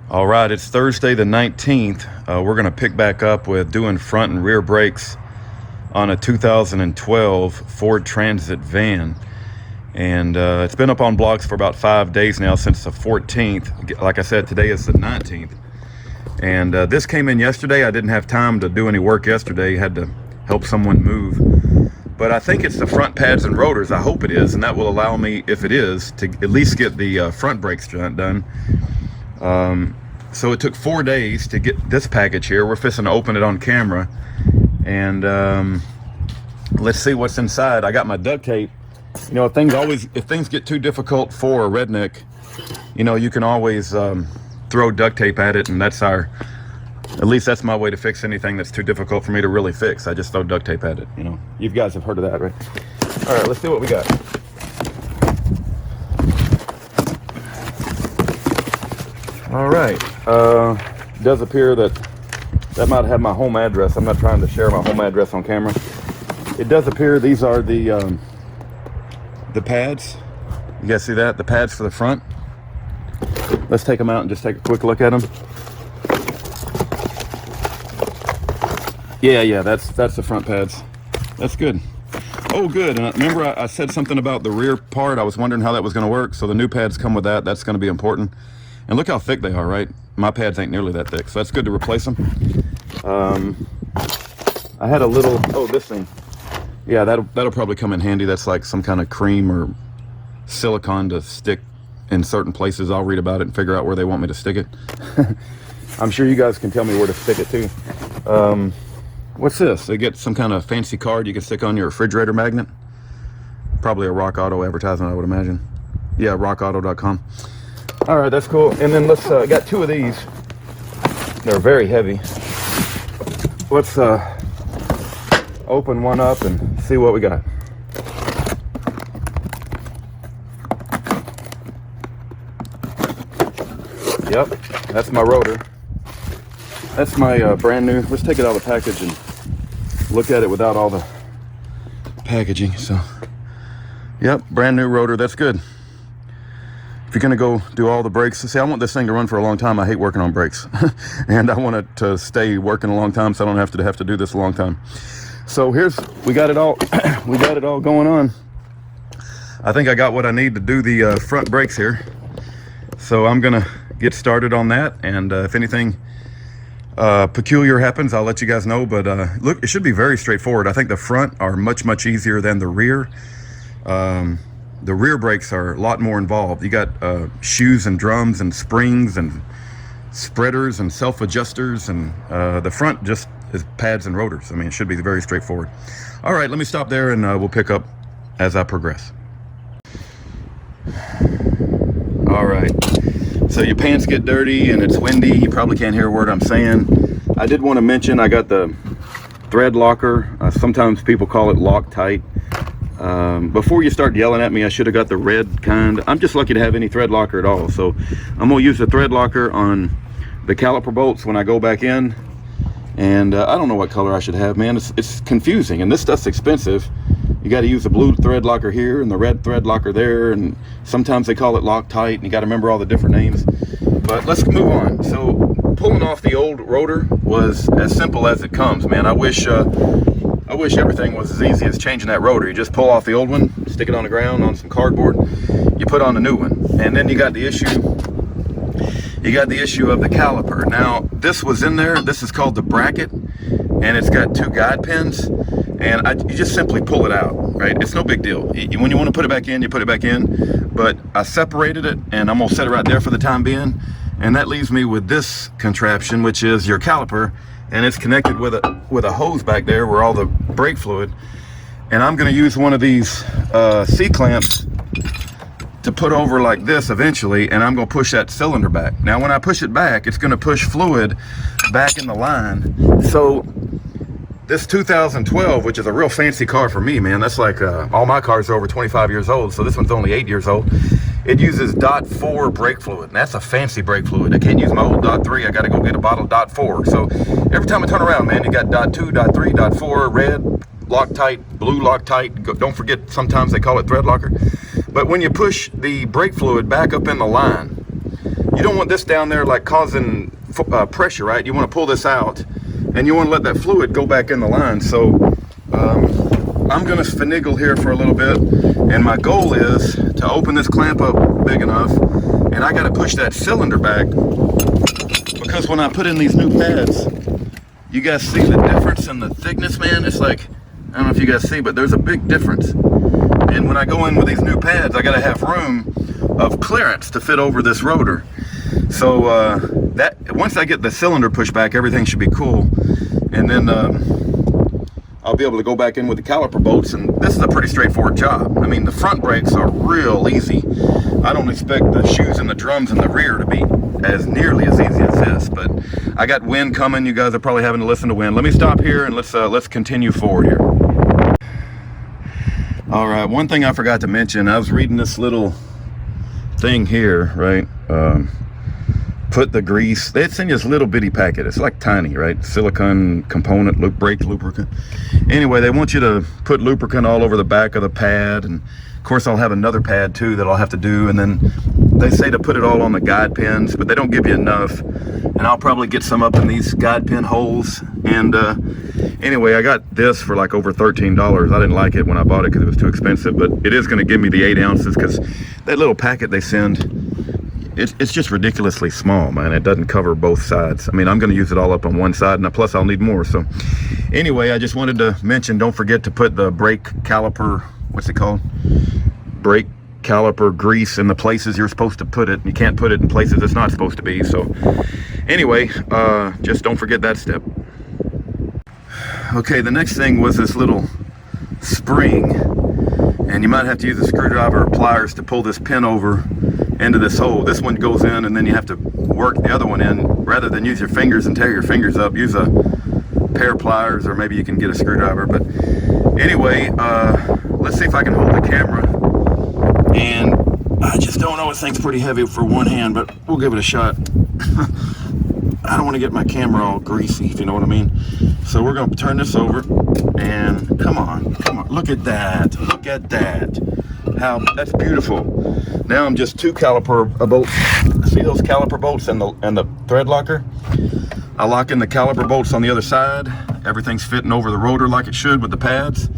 All right, it's Thursday the 19th. We're going to pick back up with doing front and rear brakes on a 2012 Ford Transit van. And it's been up on blogs for about 5 days now, since the 14th. Like I said, today is the 19th. And this came in yesterday. I didn't have time to do any work yesterday. Had to help someone move. But I think it's the front pads and rotors. I hope it is, and that will allow me, if it is, to at least get the front brakes done. So it took 4 days to get this package here. We're fixing to open it on camera, and let's see what's inside. I got my duct tape. You know, if things get too difficult for a redneck, you know, you can always throw duct tape at it, and at least that's my way to fix anything that's too difficult for me to really fix. I just throw duct tape at it. You know, you guys have heard of that, right? All right, let's see what we got. All right, it does appear that might have my home address. I'm not trying to share my home address on camera. It does appear these are the pads. You guys see that? The pads for the front. Let's take them out and just take a quick look at them. Yeah, that's the front pads. That's good. Oh, good. And remember I said something about the rear part. I was wondering how that was going to work. So the new pads come with that. That's going to be important. And look how thick they are, right? My pads ain't nearly that thick, so that's good to replace them. I had a little, this thing. Yeah, that'll probably come in handy. That's like some kind of cream or silicone to stick in certain places. I'll read about it and figure out where they want me to stick it. I'm sure you guys can tell me where to stick it too. What's this? They get some kind of fancy card you can stick on your refrigerator magnet. Probably a Rock Auto advertisement, I would imagine. Yeah, rockauto.com. All right, that's cool. And then let's got two of these. They're very heavy. Let's open one up and see what we got. Yep, that's my rotor. That's my brand new. Let's take it out of the package and look at it without all the packaging. So, yep, brand new rotor. That's good. If you're gonna go do all the brakes, see, I want this thing to run for a long time. I hate working on brakes, and I want it to stay working a long time, so I don't have to do this a long time. So we got it all, we got it all going on. I think I got what I need to do the front brakes here. So I'm gonna get started on that, and if anything peculiar happens, I'll let you guys know. But look, it should be very straightforward. I think the front are much easier than the rear. The rear brakes are a lot more involved. You got shoes and drums and springs and spreaders and self-adjusters, and the front just is pads and rotors. I mean, it should be very straightforward. All right, let me stop there, and we'll pick up as I progress. All right, so your pants get dirty and it's windy. You probably can't hear a word I'm saying. I did want to mention I got the thread locker. Sometimes people call it Loctite. Before you start yelling at me, I should have got the red kind. I'm just lucky to have any thread locker at all. So I'm going to use the thread locker on the caliper bolts when I go back in. And I don't know what color I should have, man. It's confusing, and this stuff's expensive. You got to use the blue thread locker here and the red thread locker there, and sometimes they call it Loctite, and you got to remember all the different names. But let's move on. So pulling off the old rotor was as simple as it comes, man. I wish everything was as easy as changing that rotor. You just pull off the old one, stick it on the ground on some cardboard, you put on a new one, and then you got the issue of the caliper. Now, this was in there. This is called the bracket, and it's got two guide pins, and you just simply pull it out, right? It's no big deal. When you want to put it back in, you put it back in, but I separated it, and I'm gonna set it right there for the time being, and that leaves me with this contraption, which is your caliper, and it's connected with a hose back there where all the brake fluid, and I'm going to use one of these C-clamps to put over like this eventually, and I'm going to push that cylinder back. Now when I push it back, it's going to push fluid back in the line. So this 2012, which is a real fancy car for me, man, that's like all my cars are over 25 years old, so this one's only 8 years old. It uses .4 brake fluid, and that's a fancy brake fluid. I can't use my old .3. I got to go get a bottle of .4. So every time I turn around, man, you got .2, .3, .4, red, Loctite, blue Loctite. Don't forget, sometimes they call it thread locker. But when you push the brake fluid back up in the line, you don't want this down there like causing pressure, right? You want to pull this out, and you want to let that fluid go back in the line. So I'm going to finagle here for a little bit, and my goal is to open this clamp up big enough, and I got to push that cylinder back, because when I put in these new pads, you guys see the difference in the thickness, man? It's like, I don't know if you guys see, but there's a big difference. And when I go in with these new pads, I got to have room of clearance to fit over this rotor. So that once I get the cylinder pushed back, everything should be cool. And then I'll be able to go back in with the caliper bolts, and this is a pretty straightforward job. I mean, the front brakes are real easy. I don't expect the shoes and the drums in the rear to be as nearly as easy as this, but I got wind coming. You guys are probably having to listen to wind. Let me stop here and let's continue forward here. All right, one thing I forgot to mention, I was reading this little thing here, right? Put the grease, they send you this little bitty packet. It's like tiny, right? Silicone component, brake lubricant. Anyway, they want you to put lubricant all over the back of the pad, and of course I'll have another pad too that I'll have to do, and then they say to put it all on the guide pins, but they don't give you enough, and I'll probably get some up in these guide pin holes. And anyway, I got this for like over $13. I didn't like it when I bought it because it was too expensive, but it is going to give me the 8 ounces, because that little packet they send, it's just ridiculously small, man. It doesn't cover both sides. I mean, I'm going to use it all up on one side, and plus I'll need more. So anyway, I just wanted to mention, don't forget to put the brake caliper, what's it called? Brake caliper grease in the places you're supposed to put it. You can't put it in places it's not supposed to be. So anyway, just don't forget that step. Okay, the next thing was this little spring, and you might have to use a screwdriver or pliers to pull this pin over into this hole. This one goes in, and then you have to work the other one in. Rather than use your fingers and tear your fingers up, use a pair of pliers, or maybe you can get a screwdriver. But anyway, let's see if I can hold the camera. And I just don't know, this thing's pretty heavy for one hand, but we'll give it a shot. I don't want to get my camera all greasy, if you know what I mean. So we're going to turn this over, and come on, look at that, how that's beautiful. Now I'm just 2 caliper bolts. See those caliper bolts and the thread locker? I lock in the caliper bolts on the other side. Everything's fitting over the rotor like it should with the pads.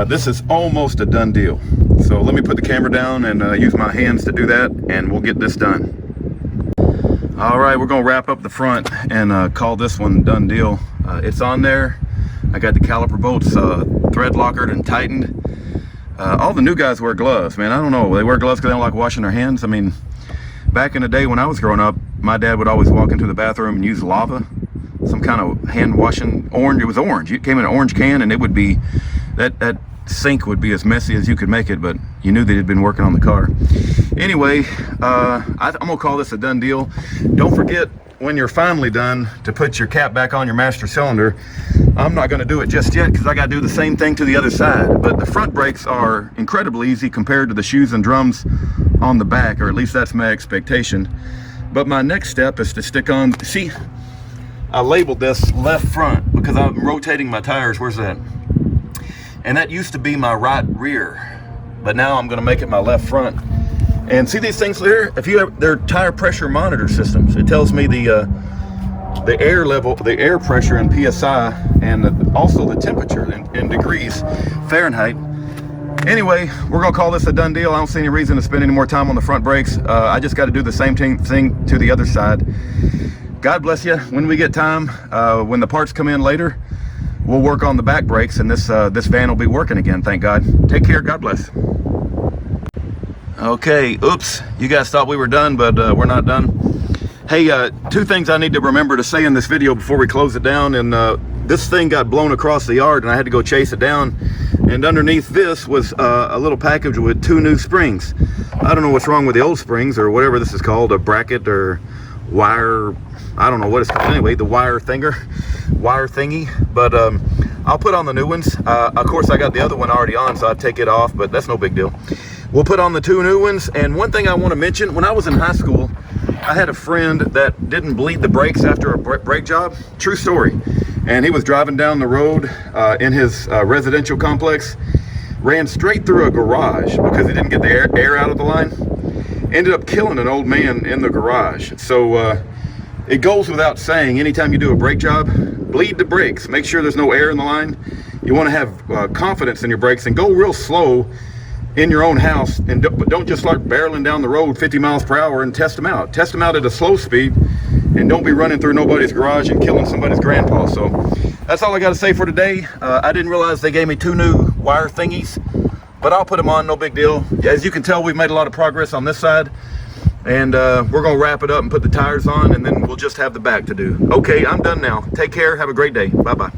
This is almost a done deal. So let me put the camera down and use my hands to do that, and we'll get this done. All right, we're gonna wrap up the front and call this one done deal. It's on there. I got the caliper bolts thread lockered and tightened. All the new guys wear gloves, man. I don't know, they wear gloves because they don't like washing their hands. I mean, back in the day when I was growing up, my dad would always walk into the bathroom and use lava, some kind of hand washing orange. It was orange. It came in an orange can, and it would be that sink would be as messy as you could make it, but you knew they'd been working on the car. Anyway, I'm gonna call this a done deal. Don't forget, when you're finally done, to put your cap back on your master cylinder. I'm not gonna do it just yet because I gotta do the same thing to the other side, but the front brakes are incredibly easy compared to the shoes and drums on the back, or at least that's my expectation. But my next step is to stick on, see, I labeled this left front because I'm rotating my tires. Where's that? And that used to be my right rear, but now I'm going to make it my left front. And see these things here? If you have, they're tire pressure monitor systems. It tells me the air level, the air pressure in PSI, and also the temperature in degrees Fahrenheit. Anyway, we're gonna call this a done deal. I don't see any reason to spend any more time on the front brakes. I just got to do the same thing to the other side. God bless you. When we get time, when the parts come in later, we'll work on the back brakes, and this van will be working again, thank God. Take care, God bless. Okay, oops, you guys thought we were done, but we're not done. Hey, 2 things I need to remember to say in this video before we close it down. And this thing got blown across the yard, and I had to go chase it down. And underneath this was a little package with 2 new springs. I don't know what's wrong with the old springs, or whatever this is called, a bracket or wire, I don't know what it's called. Anyway, the wire thingy. But I'll put on the new ones. Of course, I got the other one already on, so I'd take it off, but that's no big deal. We'll put on the 2 new ones. And one thing I want to mention, when I was in high school, I had a friend that didn't bleed the brakes after a brake job. True story. And he was driving down the road in his residential complex, ran straight through a garage because he didn't get the air out of the line. ended up killing an old man in the garage. So it goes without saying, anytime you do a brake job, bleed the brakes. Make sure there's no air in the line. You want to have confidence in your brakes and go real slow in your own house, but don't just start barreling down the road 50 miles per hour and test them out. Test them out at a slow speed, and don't be running through nobody's garage and killing somebody's grandpa. So that's all I got to say for today. I didn't realize they gave me 2 new wire thingies, but I'll put them on, no big deal. As you can tell, we've made a lot of progress on this side, and we're gonna wrap it up and put the tires on, and then we'll just have the back to do. Okay, I'm done now. Take care, have a great day. Bye-bye.